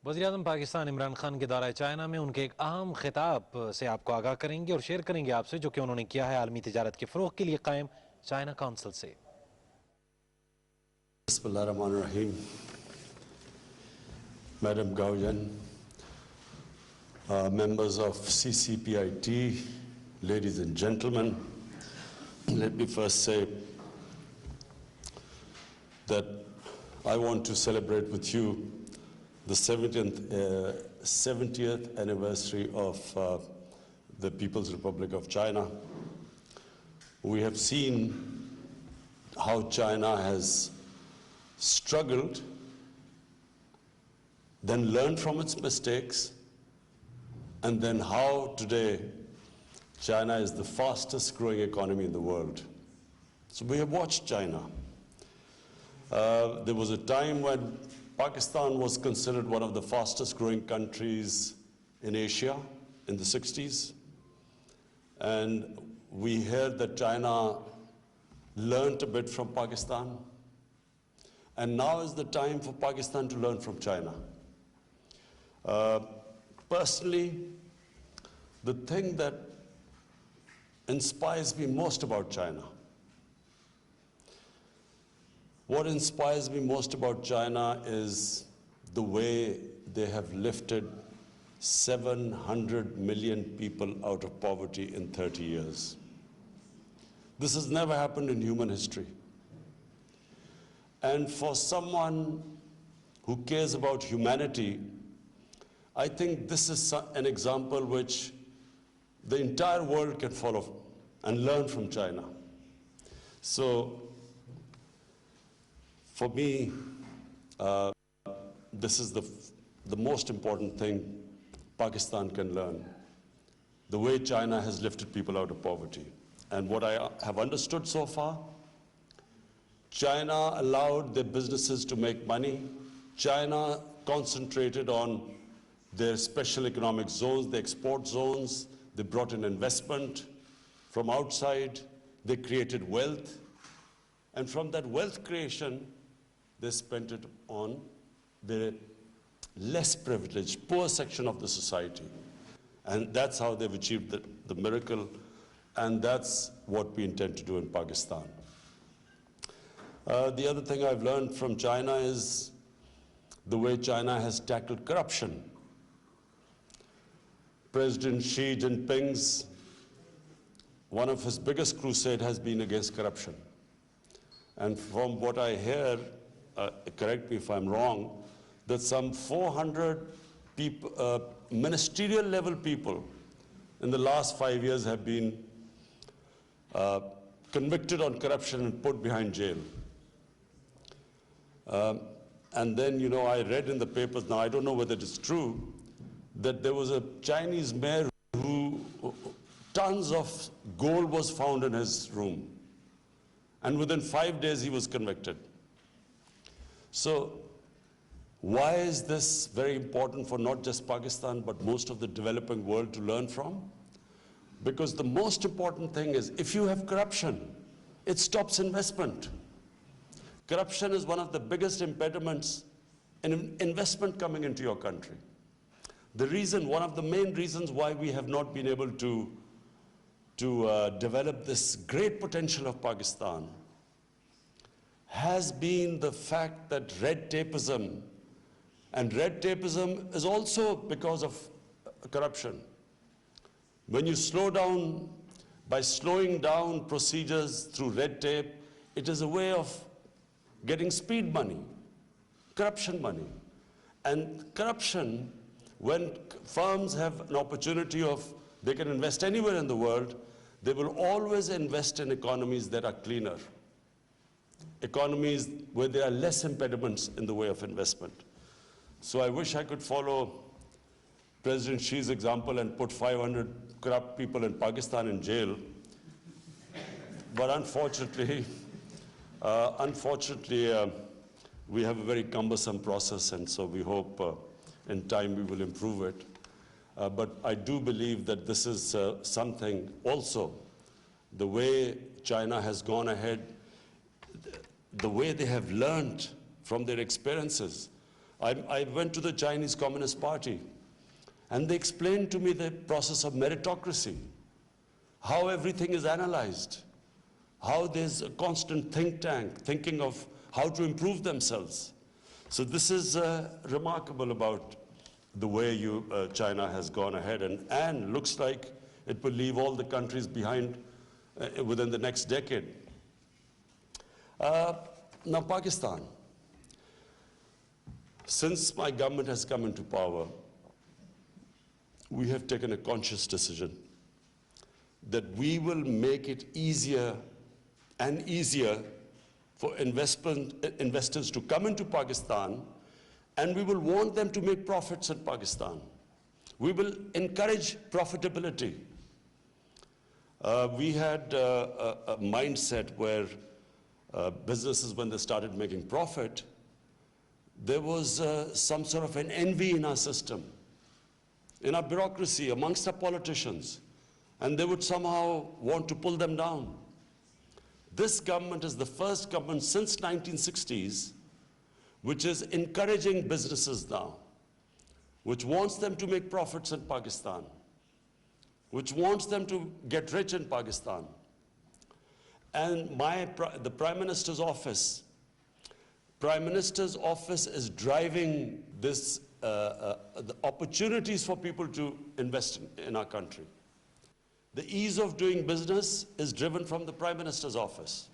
वज़ीर-ए-आज़म पाकिस्तान इमरान खान के दौरा चाइना में उनके एक अहम खिताब से आपको आगाह करेंगे और शेयर करेंगे आपसे, जो कि उन्होंने किया है आलमी तिजारत के फ़रोग़ के लिए कायम चाइना काउंसिल से। Bismillahirrahmanirrahim. Madam Gauyan, members of CCPIT, ladies and gentlemen, let me first say that I want to celebrate with you the 70th anniversary of the People's Republic of China. We have seen how China has struggled, then learned from its mistakes, and then how today China is the fastest growing economy in the world. So we have watched China. There was a time when Pakistan was considered one of the fastest growing countries in Asia in the 60s. And we heard that China learned a bit from Pakistan. And now is the time for Pakistan to learn from China. Personally, the thing that inspires me most about China, what inspires me most about China is the way they have lifted 700 million people out of poverty in 30 years. This has never happened in human history. And for someone who cares about humanity, I think this is an example which the entire world can follow and learn from China. So, for me, this is the most important thing Pakistan can learn, the way China has lifted people out of poverty. And what I have understood so far, China allowed their businesses to make money. China concentrated on their special economic zones, the export zones. They brought in investment from outside. They created wealth. And from that wealth creation, they spent it on the less privileged, poor section of the society. And that's how they've achieved the miracle. And that's what we intend to do in Pakistan. The other thing I've learned from China is the way China has tackled corruption. President Xi Jinping's, one of his biggest crusade has been against corruption. And from what I hear, correct me if I'm wrong, that some 400 people, ministerial level people in the last 5 years have been convicted on corruption and put behind jail. And then, you know, I read in the papers, now I don't know whether it is true, that there was a Chinese mayor who, tons of gold was found in his room. And within 5 days he was convicted. So why is this very important for not just Pakistan, but most of the developing world to learn from? Because the most important thing is, if you have corruption, it stops investment. Corruption is one of the biggest impediments in investment coming into your country. The reason, one of the main reasons why we have not been able to develop this great potential of Pakistan has been the fact that red tapeism, and red tapeism is also because of corruption. When you slow down, by slowing down procedures through red tape, it is a way of getting speed money, corruption money. And corruption, when firms have an opportunity of, they can invest anywhere in the world, they will always invest in economies that are cleaner, economies where there are less impediments in the way of investment. So I wish I could follow President Xi's example and put 500 corrupt people in Pakistan in jail. But unfortunately, we have a very cumbersome process, and so we hope in time we will improve it. But I do believe that this is something also, the way China has gone ahead, the way they have learned from their experiences. I went to the Chinese Communist Party, and they explained to me the process of meritocracy, how everything is analyzed, how there's a constant think tank thinking of how to improve themselves. So this is remarkable about the way China has gone ahead, and looks like it will leave all the countries behind within the next decade. Now, Pakistan. Since my government has come into power, we have taken a conscious decision that we will make it easier and easier for investors to come into Pakistan, and we will want them to make profits in Pakistan. We will encourage profitability. We had a mindset where businesses, when they started making profit, there was some sort of an envy in our system, in our bureaucracy, amongst our politicians, and they would somehow want to pull them down. This government is the first government since 1960s which is encouraging businesses now, which wants them to make profits in Pakistan, which wants them to get rich in Pakistan. And the Prime Minister's office is driving this, the opportunities for people to invest in our country. The ease of doing business is driven from the Prime Minister's office.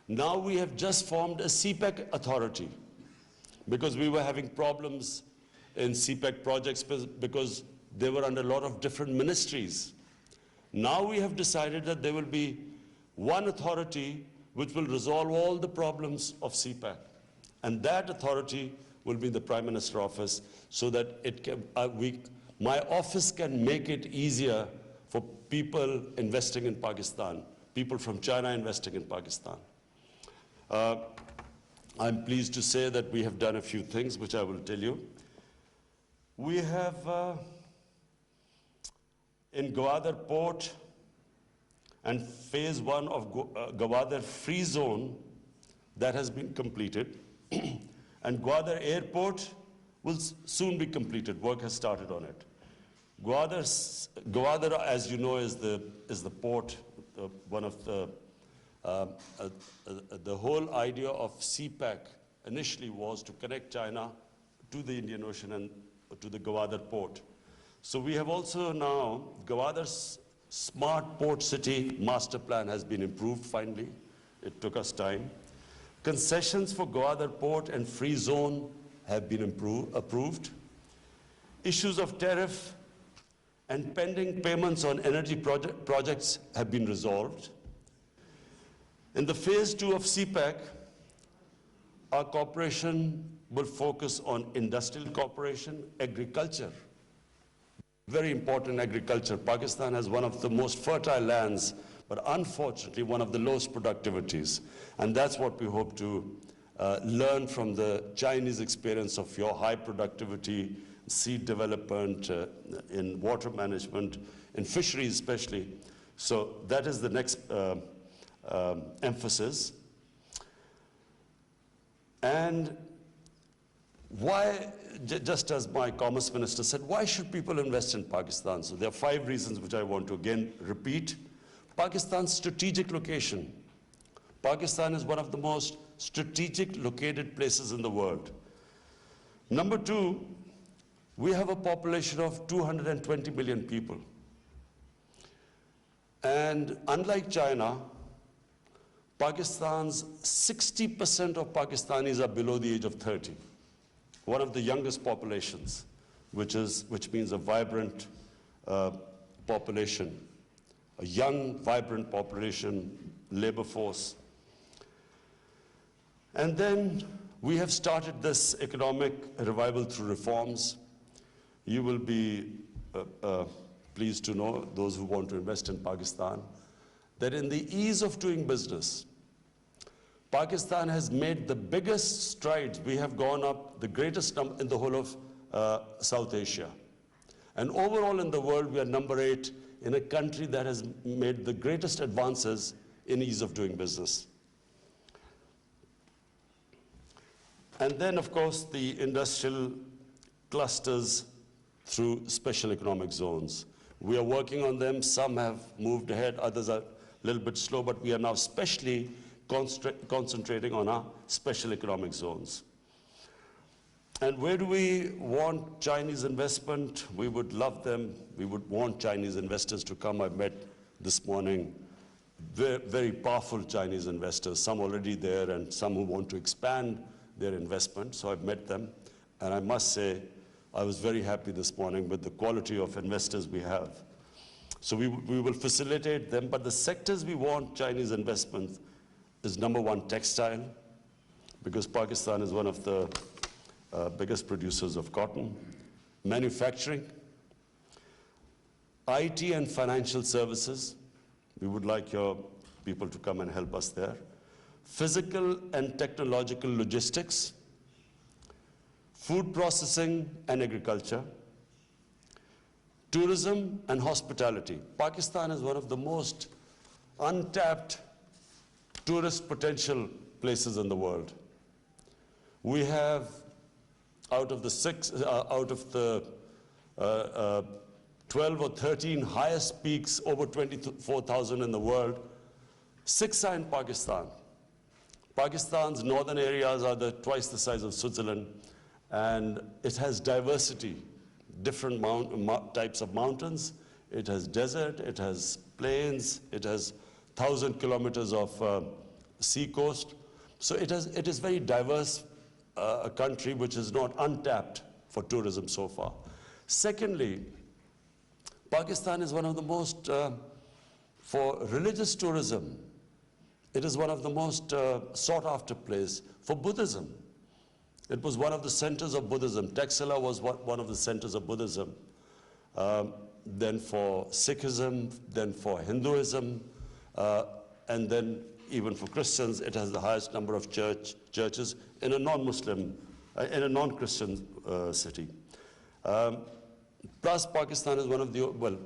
Now we have just formed a CPEC authority because we were having problems in CPEC projects because they were under a lot of different ministries. Now we have decided that there will be one authority which will resolve all the problems of CPEC. And that authority will be the Prime Minister's office, so that it can, my office can make it easier for people investing in Pakistan, people from China investing in Pakistan. I'm pleased to say that we have done a few things, which I will tell you. We have, in Gwadar Port and phase 1 of Gwadar Free Zone, that has been completed. And Gwadar Airport will soon be completed. Work has started on it. Gwadar, as you know, is the port, one of the whole idea of CPEC initially was to connect China to the Indian Ocean and to the Gwadar port. So we have also now, Gwadar's smart port city master plan has been improved finally. It took us time. Concessions for Gwadar port and free zone have been approved. Issues of tariff and pending payments on energy projects have been resolved. In the phase 2 of CPEC, our cooperation will focus on industrial cooperation, agriculture. Very important agriculture. Pakistan has one of the most fertile lands, but unfortunately one of the lowest productivities. And that's what we hope to learn from the Chinese experience of your high productivity, seed development, in water management, in fisheries especially. So that is the next emphasis. And why, just as my Commerce Minister said, why should people invest in Pakistan? So there are 5 reasons which I want to again repeat. Pakistan's strategic location. Pakistan is one of the most strategic located places in the world. Number 2, we have a population of 220 million people. And unlike China, Pakistan's 60% of Pakistanis are below the age of 30. One of the youngest populations, which means a vibrant population, a young, vibrant population, labor force. And then we have started this economic revival through reforms. You will be pleased to know, those who want to invest in Pakistan, that in the ease of doing business, Pakistan has made the biggest strides. We have gone up the greatest number in the whole of South Asia. And overall in the world, we are number 8 in a country that has made the greatest advances in ease of doing business. And then, of course, the industrial clusters through special economic zones. We are working on them. Some have moved ahead, others are a little bit slow, but we are now especially concentrating on our special economic zones. And where do we want Chinese investment? We would love them. We would want Chinese investors to come. I met this morning very powerful Chinese investors, some already there and some who want to expand their investment. So I've met them. And I must say, I was very happy this morning with the quality of investors we have. So we will facilitate them. But the sectors we want Chinese investment is number one, textile, because Pakistan is one of the biggest producers of cotton, manufacturing, IT and financial services. We would like your people to come and help us there. Physical and technological logistics, food processing and agriculture, tourism and hospitality. Pakistan is one of the most untapped tourist potential places in the world. We have, out of the 12 or 13 highest peaks, over 24,000 in the world, 6 are in Pakistan. Pakistan's northern areas are twice the size of Switzerland, and it has diversity, different types of mountains. It has desert, it has plains, it has 1,000 kilometers of sea coast. So it is very diverse, a country which is not untapped for tourism so far. Secondly, Pakistan is one of the most, for religious tourism, it is one of the most sought after place for Buddhism. It was one of the centers of Buddhism. Taxila was one of the centers of Buddhism. Then for Sikhism, then for Hinduism, and then even for Christians, it has the highest number of churches in a non-Muslim, in a non-Christian city. Plus, Pakistan is one of the, well,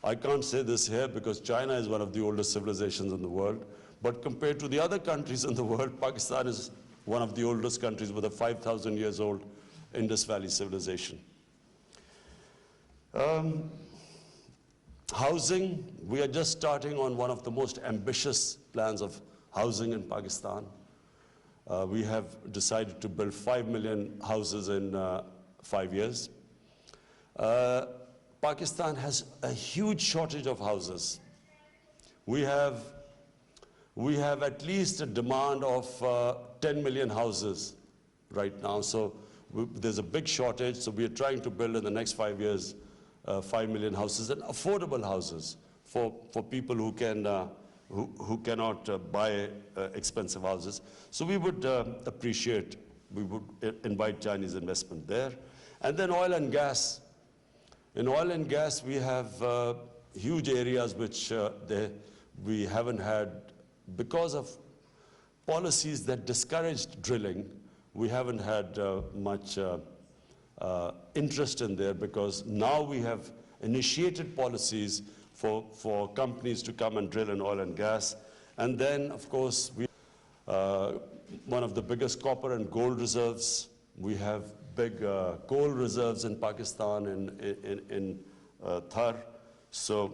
I can't say this here because China is one of the oldest civilizations in the world, but compared to the other countries in the world, Pakistan is one of the oldest countries with a 5,000 years old Indus Valley civilization. Housing, we are just starting on one of the most ambitious plans of housing in Pakistan. We have decided to build 5 million houses in 5 years. Pakistan has a huge shortage of houses. We have at least a demand of 10 million houses right now. So there's a big shortage. So we are trying to build in the next 5 years 5 million houses, and affordable houses for people who cannot buy expensive houses. So we would appreciate, we would invite Chinese investment there. And then oil and gas. In oil and gas, we have huge areas which we haven't had, because of policies that discouraged drilling, we haven't had much interest in there, because now we have initiated policies for companies to come and drill in oil and gas. And then, of course, we one of the biggest copper and gold reserves. We have big coal reserves in Pakistan, in Thar. So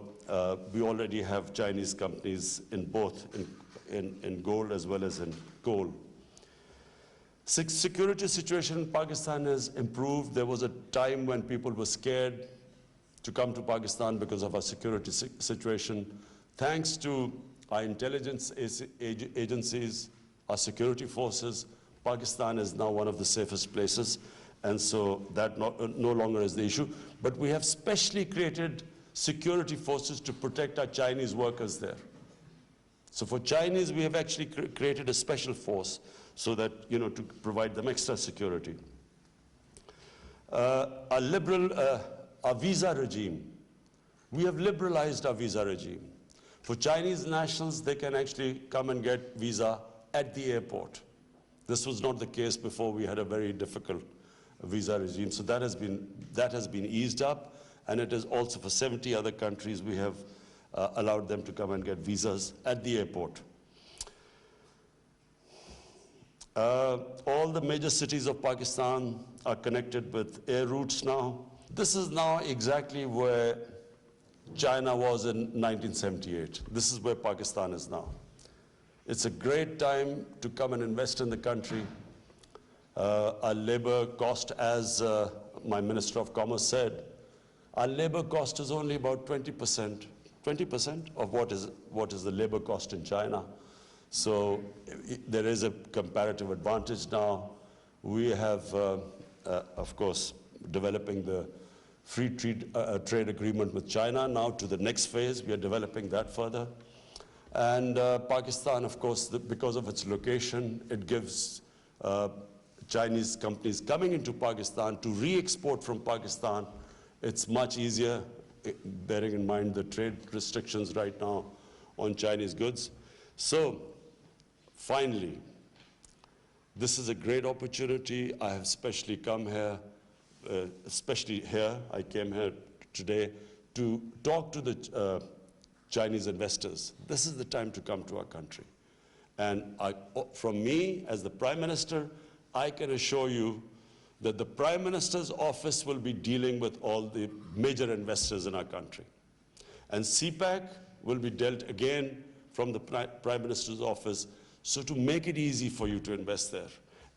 we already have Chinese companies in both, in gold as well as in coal. Security situation in Pakistan has improved. There was a time when people were scared to come to Pakistan because of our security situation. Thanks to our intelligence agencies, our security forces, Pakistan is now one of the safest places. And so that no longer is the issue. But we have specially created security forces to protect our Chinese workers there. So for Chinese, we have actually created a special force so that, to provide them extra security. Our visa regime. We have liberalized our visa regime. For Chinese nationals, they can actually come and get visa at the airport. This was not the case before. We had a very difficult visa regime. So that has been eased up, and it is also for 70 other countries we have allowed them to come and get visas at the airport. All the major cities of Pakistan are connected with air routes now. This is now exactly where China was in 1978. This is where Pakistan is now. It's a great time to come and invest in the country. Our labor cost, as my Minister of Commerce said, our labor cost is only about 20%. 20% of what is the labor cost in China. So there is a comparative advantage now. We have, of course, developing the free trade agreement with China now to the next phase. We are developing that further. And Pakistan, of course, because of its location, it gives Chinese companies coming into Pakistan to re-export from Pakistan. It's much easier, bearing in mind the trade restrictions right now on Chinese goods. So, finally, this is a great opportunity. I have specially come here, I came here today to talk to the Chinese investors. This is the time to come to our country. And from me, as the Prime Minister, I can assure you that the Prime Minister's office will be dealing with all the major investors in our country. And CPAC will be dealt again from the Prime Minister's office, so to make it easy for you to invest there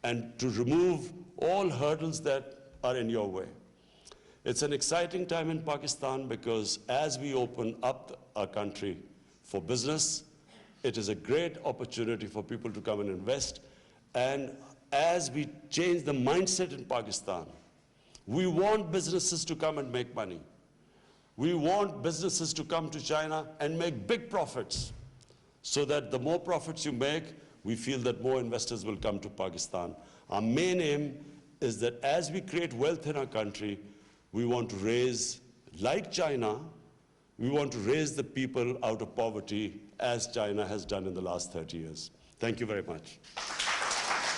and to remove all hurdles that are in your way. It's an exciting time in Pakistan because as we open up our country for business, it is a great opportunity for people to come and invest. And as we change the mindset in Pakistan, we want businesses to come and make money. We want businesses to come to China and make big profits, so that the more profits you make, we feel that more investors will come to Pakistan. Our main aim is that as we create wealth in our country, we want to raise, like China, we want to raise the people out of poverty as China has done in the last 30 years. Thank you very much.